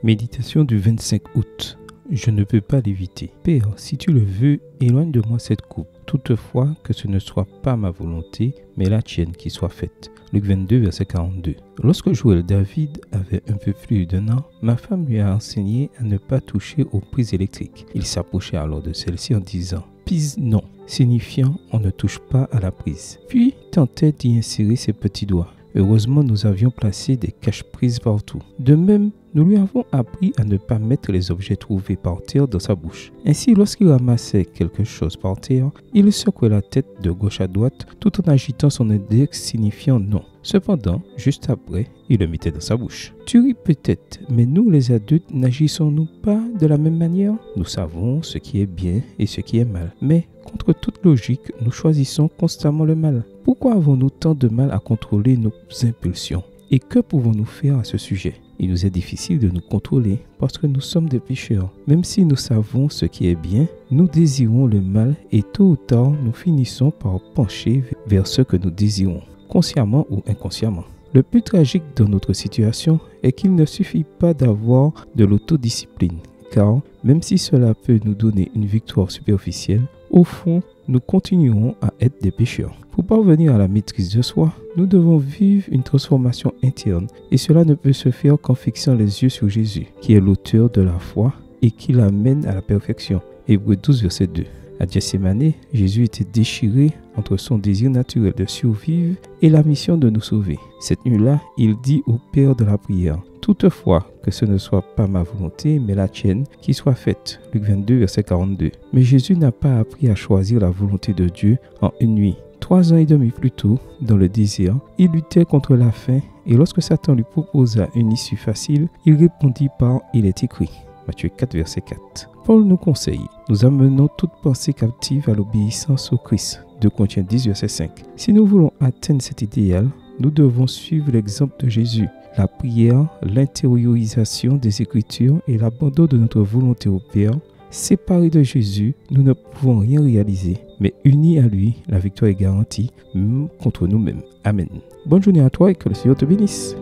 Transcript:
Méditation du 25 août. Je ne peux pas l'éviter. Père, si tu le veux, éloigne de moi cette coupe. Toutefois, que ce ne soit pas ma volonté, mais la tienne qui soit faite. Luc 22, verset 42. Lorsque Joël David avait un peu plus d'1 an, ma femme lui a enseigné à ne pas toucher aux prises électriques. Il s'approchait alors de celle-ci en disant « Pise non », signifiant « on ne touche pas à la prise ». Puis tentait d'y insérer ses petits doigts. Heureusement, nous avions placé des cache-prises partout. De même, nous lui avons appris à ne pas mettre les objets trouvés par terre dans sa bouche. Ainsi, lorsqu'il ramassait quelque chose par terre, il secouait la tête de gauche à droite tout en agitant son index signifiant non. Cependant, juste après, il le mettait dans sa bouche. Tu ris peut-être, mais nous les adultes n'agissons-nous pas de la même manière? Nous savons ce qui est bien et ce qui est mal. Mais, contre toute logique, nous choisissons constamment le mal. Pourquoi avons-nous tant de mal à contrôler nos impulsions? Et que pouvons-nous faire à ce sujet? Il nous est difficile de nous contrôler parce que nous sommes des pécheurs. Même si nous savons ce qui est bien, nous désirons le mal et tôt ou tard, nous finissons par pencher vers ce que nous désirons, consciemment ou inconsciemment. Le plus tragique dans notre situation est qu'il ne suffit pas d'avoir de l'autodiscipline, car même si cela peut nous donner une victoire superficielle, au fond, nous continuerons à être des pécheurs. Pour parvenir à la maîtrise de soi, nous devons vivre une transformation interne et cela ne peut se faire qu'en fixant les yeux sur Jésus, qui est l'auteur de la foi et qui l'amène à la perfection. Hébreux 12, verset 2. À Gethsémani, Jésus était déchiré entre son désir naturel de survivre et la mission de nous sauver. Cette nuit-là, il dit au Père de la prière, « Toutefois, que ce ne soit pas ma volonté, mais la tienne, qui soit faite. » Luc 22, verset 42. Mais Jésus n'a pas appris à choisir la volonté de Dieu en une nuit. 3 ans et demi plus tôt, dans le désert, il luttait contre la faim et lorsque Satan lui proposa une issue facile, il répondit par « Il est écrit ». Matthieu 4, verset 4. Paul nous conseille, nous amenons toute pensée captive à l'obéissance au Christ. 2 Corinthiens 10, verset 5. Si nous voulons atteindre cet idéal, nous devons suivre l'exemple de Jésus. La prière, l'intériorisation des Écritures et l'abandon de notre volonté au Père. Séparés de Jésus, nous ne pouvons rien réaliser, mais unis à lui, la victoire est garantie, même contre nous-mêmes. Amen. Bonne journée à toi et que le Seigneur te bénisse.